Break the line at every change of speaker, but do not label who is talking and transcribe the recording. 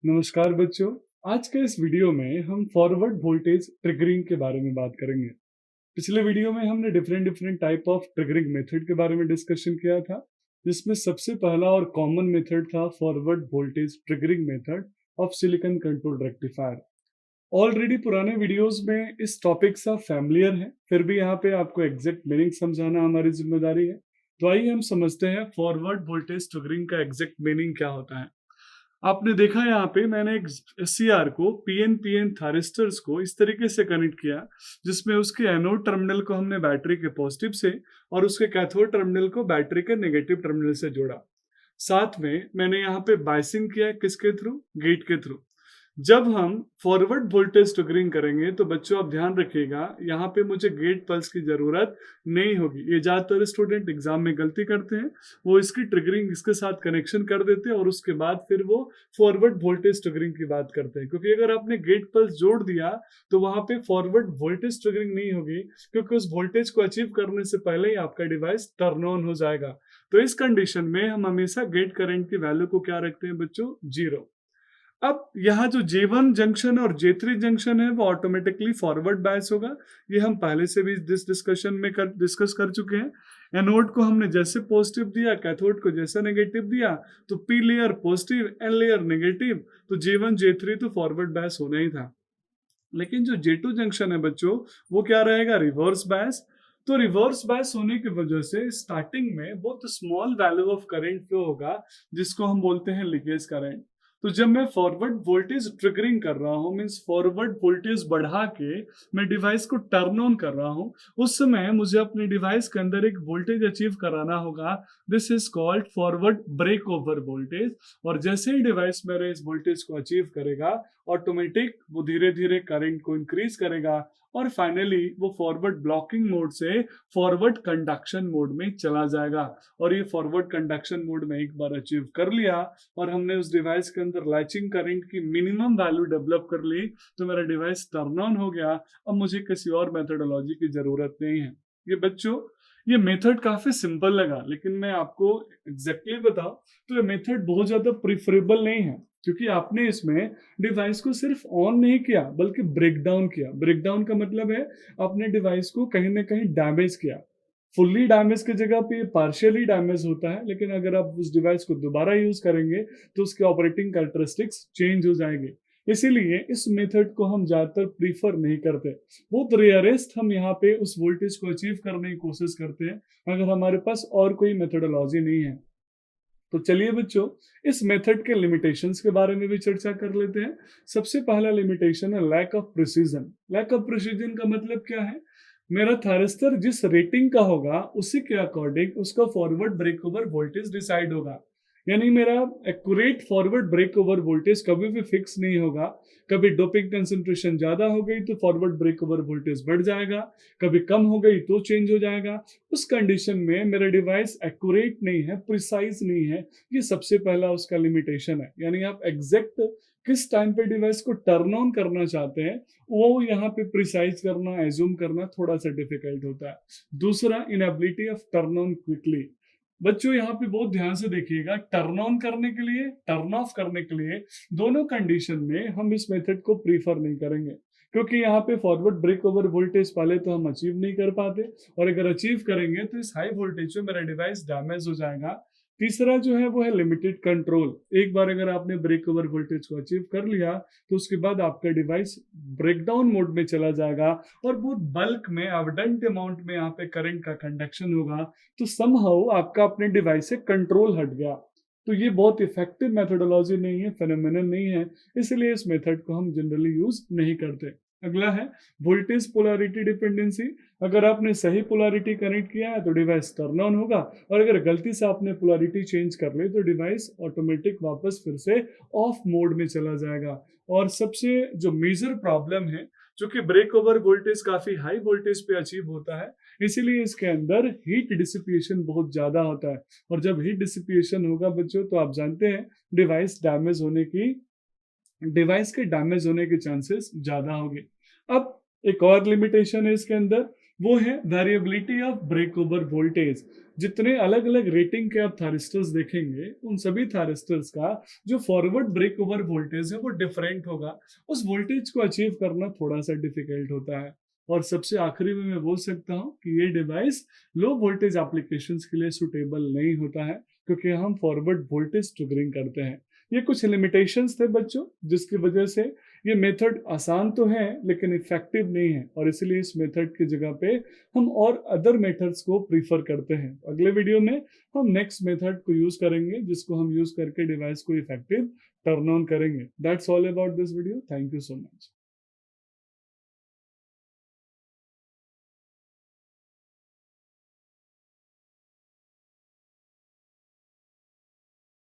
नमस्कार बच्चों। आज के इस वीडियो में हम फॉरवर्ड वोल्टेज ट्रिगरिंग के बारे में बात करेंगे। पिछले वीडियो में हमने different different type of triggering method के बारे में डिस्कशन किया था, जिसमें सबसे पहला और कॉमन मेथड था forward voltage triggering method of silicon control rectifier. Already पुराने वीडियोस में इस टॉपिक से आप फैमिलियर हैं, फिर भी यहाँ पे आपको एग्जैक्ट मीनिंग समझाना हमारी जिम्मेदारी है। तो आइए हम समझते हैं फॉरवर्ड वोल्टेज ट्रिगरिंग का एग्जैक्ट मीनिंग क्या होता है। आपने देखा यहाँ पे मैंने एक एससीआर को पीएन थारिस्टर्स को इस तरीके से कनेक्ट किया, जिसमें उसके एनोड टर्मिनल को हमने बैटरी के पॉजिटिव से और उसके कैथोड टर्मिनल को बैटरी के नेगेटिव टर्मिनल से जोड़ा। साथ में मैंने यहाँ पे बाइसिंग किया, किसके थ्रू? गेट के थ्रू। जब हम फॉरवर्ड वोल्टेज ट्रिगरिंग करेंगे तो बच्चों आप ध्यान रखिएगा, यहाँ पे मुझे गेट पल्स की जरूरत नहीं होगी। ये ज्यादातर स्टूडेंट एग्जाम में गलती करते हैं, वो इसकी ट्रिगरिंग इसके साथ कनेक्शन कर देते हैं और उसके बाद फिर वो फॉरवर्ड वोल्टेज ट्रिगरिंग की बात करते हैं। क्योंकि अगर आपने गेट पल्स जोड़ दिया तो वहां पे फॉरवर्ड वोल्टेज ट्रिगरिंग नहीं होगी, क्योंकि उस वोल्टेज को अचीव करने से पहले ही आपका डिवाइस टर्न ऑन हो जाएगा। तो इस कंडीशन में हम हमेशा गेट करंट की वैल्यू को क्या रखते हैं बच्चों? 0। अब यहाँ जो J1 जंक्शन और J3 जंक्शन है वो ऑटोमेटिकली फॉरवर्ड बायस होगा। ये हम पहले से भी इस डिस्कशन में डिस्कस कर चुके हैं। एनोड को हमने जैसे पॉजिटिव दिया, कैथोड को जैसा नेगेटिव दिया, तो P layer positive, N layer negative, तो J1 J3 तो फॉरवर्ड बायस होना ही था। लेकिन जो J2 जंक्शन है बच्चों, वो क्या रहेगा? Reverse bias. तो रिवर्स बायस होने की वजह से स्टार्टिंग में बहुत small value of current flow होगा, जिसको हम बोलते हैं लीकेज करंट। तो जब मैं फॉरवर्ड वोल्टेज ट्रिगरिंग कर रहा हूँ, मींस फॉरवर्ड वोल्टेज बढ़ा के मैं डिवाइस को टर्न ऑन कर रहा हूँ, उस समय मुझे अपने डिवाइस के अंदर एक वोल्टेज अचीव कराना होगा। This is called forward break over voltage. और जैसे ही डिवाइस मेरे इस वोल्टेज को अचीव करेगा, ऑटोमेटिक वो धीरे धीरे करंट को इंक्रीज करेगा और फाइनली वो फॉरवर्ड ब्लॉकिंग मोड से फॉरवर्ड कंडक्शन मोड में चला जाएगा। और ये फॉरवर्ड कंडक्शन मोड में एक बार अचीव कर लिया और हमने उस डिवाइस के अंदर लैचिंग करंट की मिनिमम वैल्यू डेवलप कर ली, तो मेरा डिवाइस टर्न ऑन हो गया। अब मुझे किसी और मेथोडोलॉजी की जरूरत नहीं है। ये बच्चों, ये मेथड काफी सिंपल लगा, लेकिन मैं आपको एग्जैक्टली बताऊं तो ये मेथड बहुत ज्यादा प्रिफरेबल नहीं है, क्योंकि आपने इसमें डिवाइस को सिर्फ ऑन नहीं किया बल्कि ब्रेक डाउन किया। ब्रेक डाउन का मतलब है आपने डिवाइस को कहीं ना कहीं डैमेज किया। फुल्ली डैमेज की जगह पे पार्शियली डैमेज होता है, लेकिन अगर आप उस डिवाइस को दोबारा यूज करेंगे तो उसके ऑपरेटिंग कैरेक्टरिस्टिक्स चेंज हो जाएंगे। इसीलिए इस मेथड को हम ज्यादातर प्रीफर नहीं करते। बहुत रेयरेस्ट हम यहाँ पे उस वोल्टेज को अचीव करने की कोशिश करते हैं, अगर हमारे पास और कोई मेथोडोलॉजी नहीं है। तो चलिए बच्चों, इस मेथड के लिमिटेशंस के बारे में भी चर्चा कर लेते हैं। सबसे पहला लिमिटेशन है lack of precision. Lack of precision का मतलब क्या है? मेरा थारिस्टर जिस रेटिंग का होगा उसी के अकॉर्डिंग उसका forward break over voltage decide होगा। यानी मेरा accurate forward break over voltage कभी भी फिक्स नहीं होगा। कभी डोपिंग कंसंट्रेशन ज्यादा हो गई तो फॉरवर्ड ब्रेक ओवर वोल्टेज बढ़ जाएगा, कभी कम हो गई तो चेंज हो जाएगा। उस कंडीशन में मेरा डिवाइस एक्यूरेट नहीं है, प्रिसाइज नहीं है। ये सबसे पहला उसका लिमिटेशन है। यानी आप एग्जैक्ट किस टाइम पे डिवाइस को टर्न ऑन करना चाहते हैं, वो यहाँ पे प्रिसाइज करना, एज्यूम करना थोड़ा सा डिफिकल्ट होता है। दूसरा, inability of turn on quickly. बच्चों यहाँ पे बहुत ध्यान से देखिएगा, टर्न ऑन करने के लिए, टर्न ऑफ करने के लिए, दोनों कंडीशन में हम इस मेथड को प्रीफर नहीं करेंगे, क्योंकि यहाँ पे फॉरवर्ड ब्रेक ओवर वोल्टेज पहले तो हम अचीव नहीं कर पाते, और अगर अचीव करेंगे तो इस हाई वोल्टेज में मेरा डिवाइस डैमेज हो जाएगा। तीसरा जो है वो है लिमिटेड कंट्रोल। एक बार अगर आपने ब्रेक ओवर वोल्टेज को अचीव कर लिया तो उसके बाद आपका डिवाइस ब्रेकडाउन मोड में चला जाएगा और बहुत बल्क में अबंडेंट अमाउंट में यहाँ पे करंट का कंडक्शन होगा। तो समहाउ आपका अपने डिवाइस से कंट्रोल हट गया। तो ये बहुत इफेक्टिव मेथोडोलॉजी नहीं है, फेनोमेनन नहीं है, इसलिए इस मेथड को हम जनरली यूज नहीं करते। अगला है वोल्टेज पोलैरिटी डिपेंडेंसी। अगर आपने सही पोलैरिटी कनेक्ट किया है तो डिवाइस टर्न ऑन होगा, और अगर गलती से आपने पोलैरिटी चेंज कर ली तो डिवाइस ऑटोमेटिक वापस फिर से ऑफ मोड में चला जाएगा। और सबसे जो मेजर प्रॉब्लम है, जो कि ब्रेक ओवर वोल्टेज काफी हाई वोल्टेज पे अचीव होता है, इसीलिए इसके अंदर हीट डिसिपिएशन बहुत ज्यादा होता है। और जब हीट डिसिपिएशन होगा बच्चों, तो आप जानते हैं डिवाइस के डैमेज होने के चांसेस ज्यादा होंगे। अब एक और लिमिटेशन है इसके अंदर, वो है variability of break over voltage. जितने अलग अलग रेटिंग के आप थारिस्टर्स देखेंगे, उन सभी थारिस्टर्स का जो फॉरवर्ड ब्रेक ओवर वोल्टेज है वो डिफरेंट होगा। उस वोल्टेज को अचीव करना थोड़ा सा डिफिकल्ट होता है। और सबसे आखिरी में मैं बोल सकता हूँ कि ये डिवाइस लो वोल्टेज एप्लीकेशंस के लिए सुटेबल नहीं होता है, क्योंकि हम फॉरवर्ड वोल्टेज ट्रिगरिंग करते हैं। ये कुछ लिमिटेशंस थे बच्चों, जिसकी वजह से ये मेथड आसान तो है लेकिन इफेक्टिव नहीं है, और इसलिए इस मेथड की जगह पे हम और अदर मेथड्स को प्रीफर करते हैं। अगले वीडियो में हम नेक्स्ट मेथड को यूज करेंगे, जिसको हम यूज करके डिवाइस को इफेक्टिव टर्न ऑन करेंगे। That's all about this video. Thank you so much.